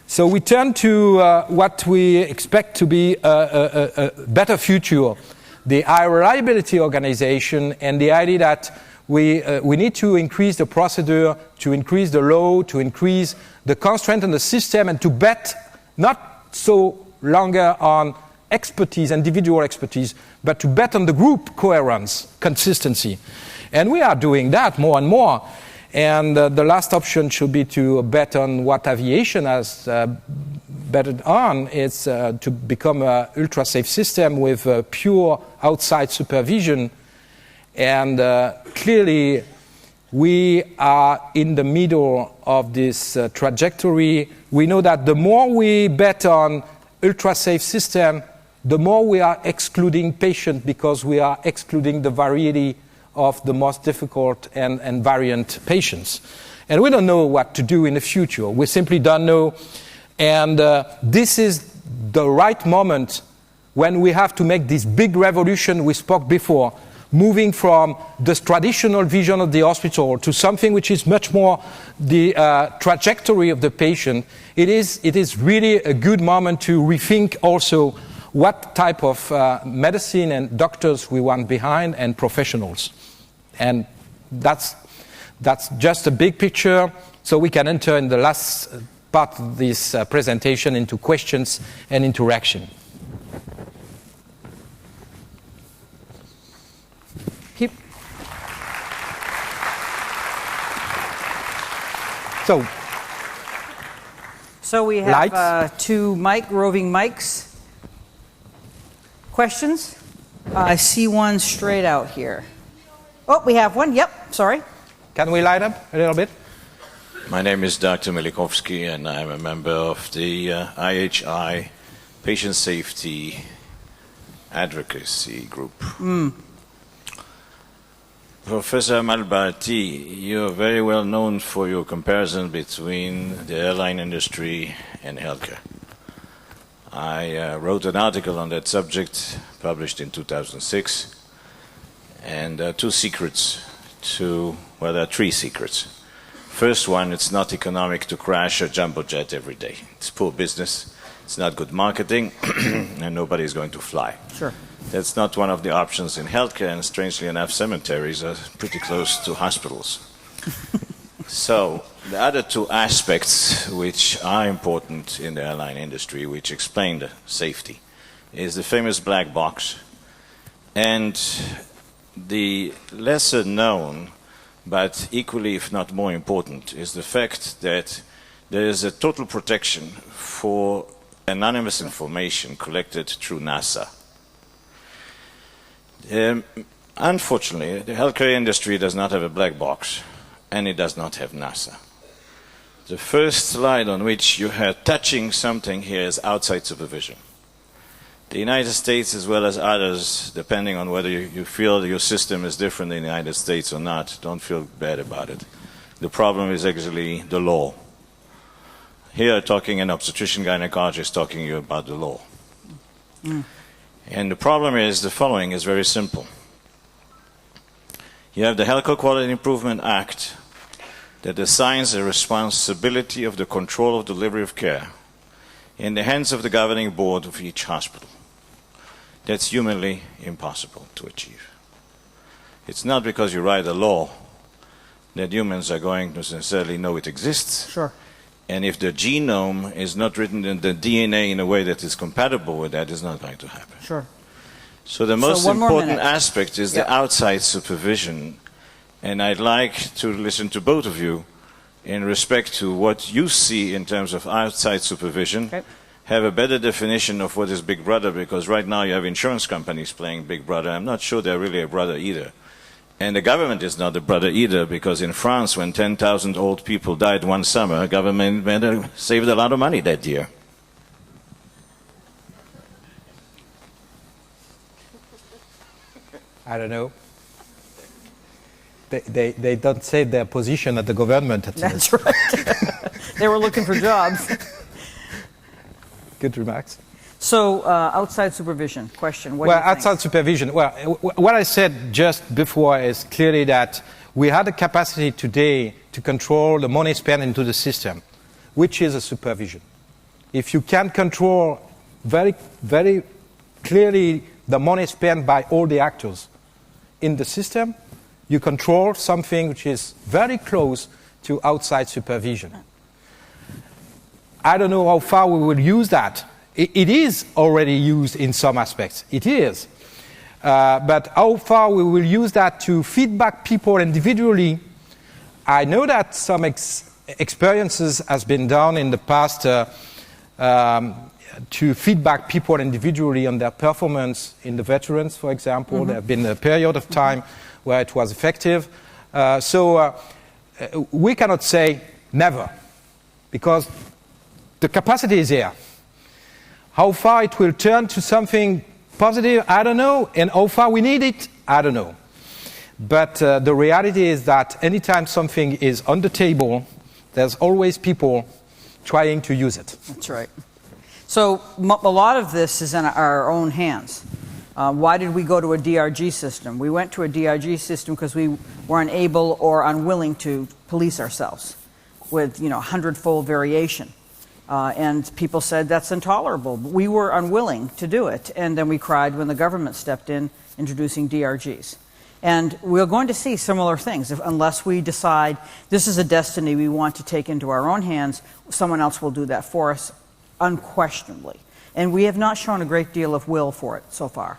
So we turned to what we expect to be a better future, the high reliability organization, and the idea that we need to increase the procedure, to increase the load, to increase the constraint on the system, and to bet not so longer on expertise, individual expertise, but to bet on the group coherence, consistency. And we are doing that more and more. And the last option should be to bet on what aviation has betted on. It's to become an UltraSafe system with pure outside supervision. And clearly, we are in the middle of this trajectory. We know that the more we bet on UltraSafe system, the more we are excluding patients because we are excluding the variety of the most difficult and variant patients. And we don't know what to do in the future. We simply don't know. And this is the right moment when we have to make this big revolution we spoke before, moving from the traditional vision of the hospital to something which is much more the trajectory of the patient. It is really a good moment to rethink also what type of medicine and doctors we want behind and professionals. And that's just a big picture, so we can enter in the last part of this presentation into questions and interaction. Keep. So we have two roving mics. Questions? I see one straight out here. Oh, we have one. Yep, sorry. Can we light up a little bit? My name is Dr. Milikovsky, and I'm a member of the IHI Patient Safety Advocacy Group. Professor Amalberti, you're very well known for your comparison between the airline industry and healthcare. I wrote an article on that subject, published in 2006, and there are two secrets there are three secrets. First one, it's not economic to crash a jumbo jet every day. It's poor business, it's not good marketing, and nobody's going to fly. Sure. That's not one of the options in healthcare, and strangely enough, cemeteries are pretty close to hospitals. So, the other two aspects which are important in the airline industry, which explain the safety, is the famous black box, and the lesser known, but equally, if not more important, is the fact that there is a total protection for anonymous information collected through NASA. Unfortunately, the healthcare industry does not have a black box, and it does not have NASA. The first slide on which you are touching something here is outside supervision. The United States, as well as others, depending on whether you feel your system is different in the United States or not, don't feel bad about it. The problem is actually the law. Here, talking an obstetrician gynecologist talking to you about the law. And the problem is the following is very simple. You have the Health Quality Improvement Act that assigns the responsibility of the control of delivery of care in the hands of the governing board of each hospital. That's humanly impossible to achieve. It's not because you write a law that humans are going to necessarily know it exists. Sure. And if the genome is not written in the DNA in a way that is compatible with that, it's not going to happen. Sure. So the most one more important minute. aspect is the outside supervision. And I'd like to listen to both of you in respect to what you see in terms of outside supervision. Okay. Have a better definition of what is Big Brother, because right now you have insurance companies playing Big Brother. I'm not sure they're really a brother either. And the government is not a brother either, because in France, when 10,000 old people died one summer, the government saved a lot of money that year. I don't know. They don't say their position at the government. That's right. They were looking for jobs. Good remarks. So, outside supervision, question. What do you think? Outside supervision, what I said just before is clearly that we had the capacity today to control the money spent into the system, which is a supervision. If you can control very, very clearly the money spent by all the actors in the system, you control something which is very close to outside supervision. I don't know how far we will use that. It is already used in some aspects. It is. But how far we will use that to feedback people individually, I know that some experiences has been done in the past to feedback people individually on their performance in the veterans, for example. Mm-hmm. There have been a period of time where it was effective. So we cannot say never, because the capacity is here. How far it will turn to something positive, I don't know. And how far we need it, I don't know. But the reality is that anytime something is on the table, there's always people trying to use it. That's right. So a lot of this is in our own hands. Why did we go to a DRG system? We went to a DRG system because we were unable or unwilling to police ourselves with, 100-fold variation. And people said that's intolerable. But we were unwilling to do it. And then we cried when the government stepped in, introducing DRGs. And we're going to see similar things. Unless we decide this is a destiny we want to take into our own hands, someone else will do that for us, unquestionably. And we have not shown a great deal of will for it so far.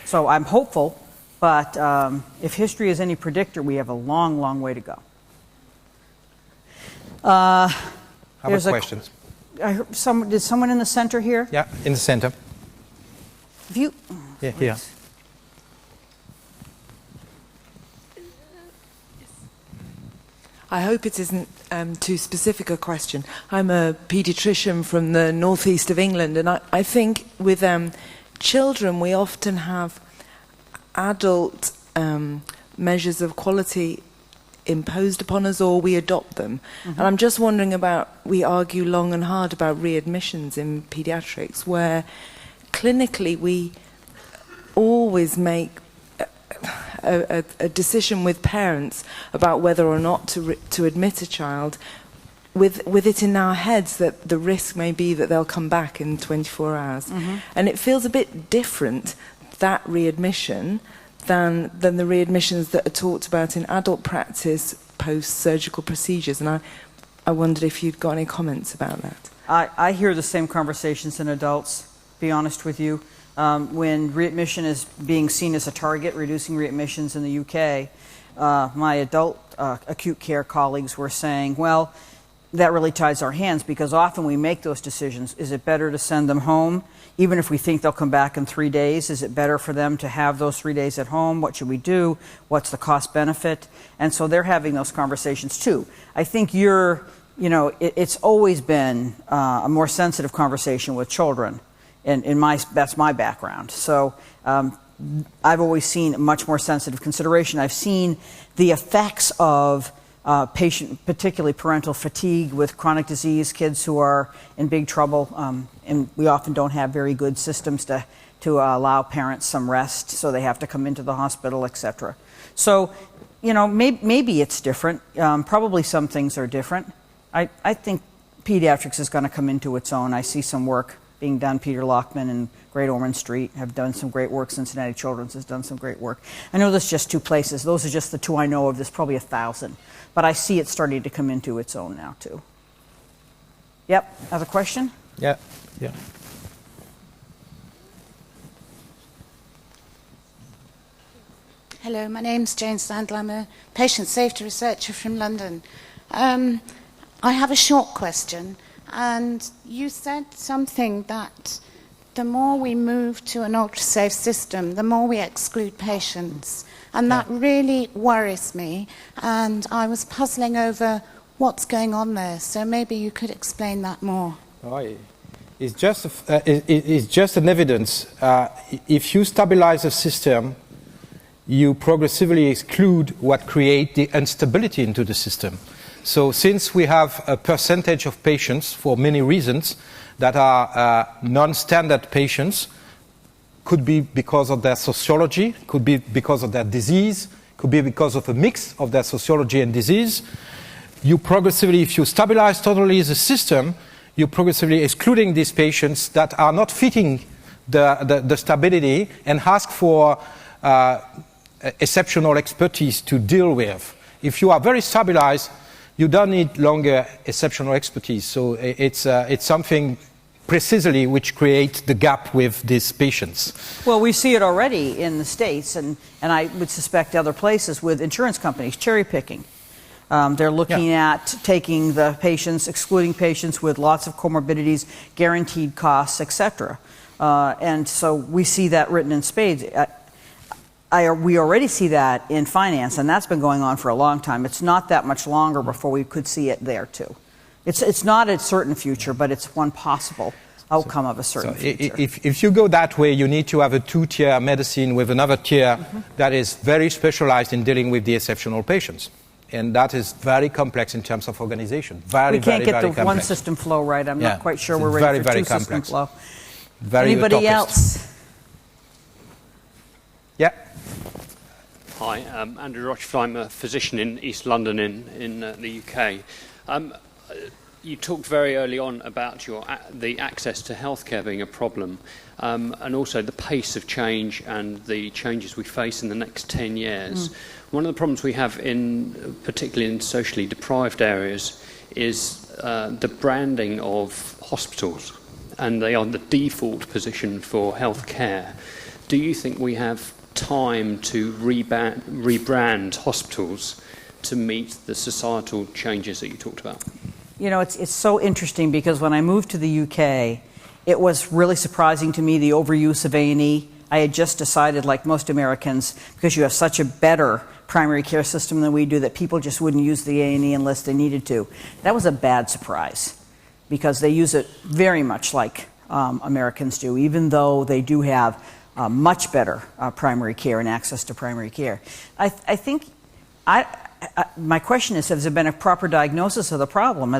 So I'm hopeful, but if history is any predictor, we have a long, long way to go. How about questions? I heard did someone in the center here? Yeah, in the center. If you, yeah, here. I hope it isn't too specific a question. I'm a paediatrician from the northeast of England, and I think with children we often have adult measures of quality imposed upon us, or we adopt them. Mm-hmm. And I'm just wondering we argue long and hard about readmissions in paediatrics, where clinically we always make a decision with parents about whether or not to admit a child with it in our heads that the risk may be that they'll come back in 24 hours. Mm-hmm. And it feels a bit different, that readmission, than the readmissions that are talked about in adult practice post-surgical procedures. And I wondered if you'd got any comments about that. I hear the same conversations in adults, to be honest with you. When readmission is being seen as a target, reducing readmissions in the UK, my adult acute care colleagues were saying, well, that really ties our hands, because often we make those decisions. Is it better to send them home? Even if we think they'll come back in 3 days, is it better for them to have those 3 days at home? What should we do? What's the cost benefit? And so they're having those conversations too. I think it's always been a more sensitive conversation with children. That's my background. So I've always seen much more sensitive consideration. I've seen the effects of patient, particularly parental fatigue with chronic disease, kids who are in big trouble, and we often don't have very good systems to to allow parents some rest, so they have to come into the hospital, etc. So, you know, maybe it's different. Probably some things are different. I think pediatrics is going to come into its own. I see some work being done. Peter Lockman and Great Ormond Street have done some great work. Cincinnati Children's has done some great work. I know there's just 2 places. Those are just the 2 I know of. There's probably 1,000. But I see it starting to come into its own now, too. Yep. Other question? Yeah. Hello, my name's Jane Sandler. I'm a patient safety researcher from London. I have a short question. And you said something that the more we move to an UltraSafe system, the more we exclude patients. And that really worries me. And I was puzzling over what's going on there. So maybe you could explain that more. It's just an evidence. If you stabilize a system, you progressively exclude what creates the instability into the system. So since we have a percentage of patients, for many reasons, that are non-standard patients, could be because of their sociology, could be because of their disease, could be because of a mix of their sociology and disease, you progressively, if you stabilize totally the system, you're progressively excluding these patients that are not fitting the stability and ask for exceptional expertise to deal with. If you are very stabilized, you don't need longer exceptional expertise. So it's something precisely which creates the gap with these patients. Well, we see it already in the States, and I would suspect other places with insurance companies, cherry picking. They're looking at taking the patients, excluding patients with lots of comorbidities, guaranteed costs, etc. And so we see that written in spades. We already see that in finance, and that's been going on for a long time. It's not that much longer before we could see it there, too. It's not a certain future, but it's one possible outcome of a certain future. If you go that way, you need to have a 2-tier medicine with another tier that is very specialized in dealing with the exceptional patients. And that is very complex in terms of organization. We can't get the one system flow right. I'm not quite sure we're ready for 2 system flow. Anybody else? Yeah. Hi, Andrew Rochefort. I'm a physician in East London in the UK. You talked very early on about the access to healthcare being a problem, and also the pace of change and the changes we face in the next 10 years. One of the problems we have, particularly in socially deprived areas, is the branding of hospitals, and they are the default position for healthcare. Do you think we have time to rebrand hospitals to meet the societal changes that you talked about? You know, it's so interesting because when I moved to the UK, it was really surprising to me the overuse of A&E. I had just decided, like most Americans, because you have such a better primary care system than we do, that people just wouldn't use the A&E unless they needed to. That was a bad surprise because they use it very much like Americans do, even though they do have much better primary care and access to primary care. I think my question is, has there been a proper diagnosis of the problem?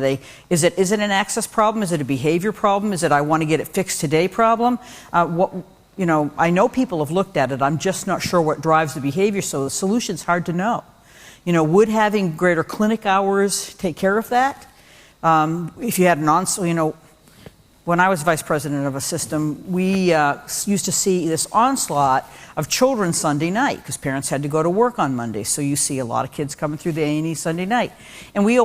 Is it an access problem? Is it a behavior problem? Is it I want to get it fixed today problem? I know people have looked at it. I'm just not sure what drives the behavior, so the solution's hard to know. Would having greater clinic hours take care of that? If you had an when I was vice president of a system, we used to see this onslaught of children Sunday night because parents had to go to work on Monday. So you see a lot of kids coming through the A&E Sunday night. And we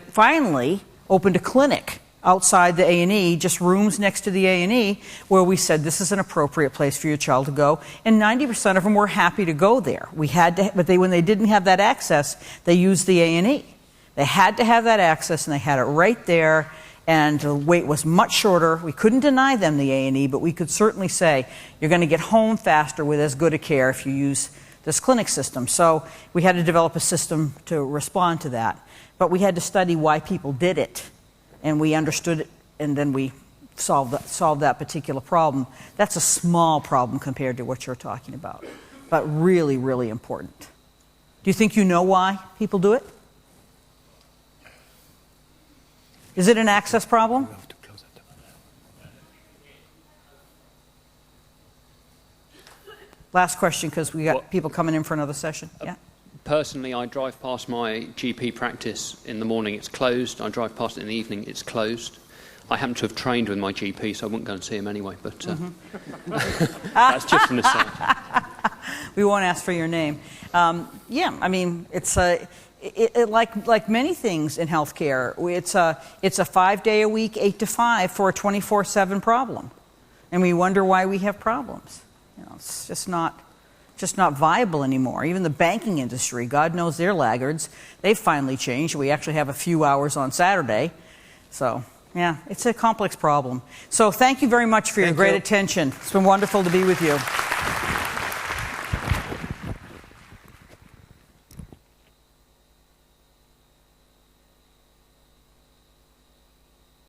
finally opened a clinic outside the A&E, just rooms next to the A&E, where we said this is an appropriate place for your child to go. And 90% of them were happy to go there. But when they didn't have that access, they used the A&E. They had to have that access, and they had it right there. And the wait was much shorter. We couldn't deny them the A&E, but we could certainly say, you're going to get home faster with as good a care if you use this clinic system. So we had to develop a system to respond to that. But we had to study why people did it. And we understood it, and then we solved that particular problem. That's a small problem compared to what you're talking about, but really, really important. Do you think you know why people do it? Is it an access problem? Last question, because we got people coming in for another session. Yeah. Personally, I drive past my GP practice in the morning, it's closed. I drive past it in the evening, it's closed. I happen to have trained with my GP, so I wouldn't go and see him anyway, but that's just an aside. We won't ask for your name. Yeah, I mean, it's like many things in healthcare, it's a 5-day-a-week, 8 to 5 for a 24/7 problem, and we wonder why we have problems. You know, it's just not viable anymore. Even the banking industry, God knows they're laggards. They've finally changed. We actually have a few hours on Saturday, so yeah, it's a complex problem. So thank you very much for your great attention. It's been wonderful to be with you.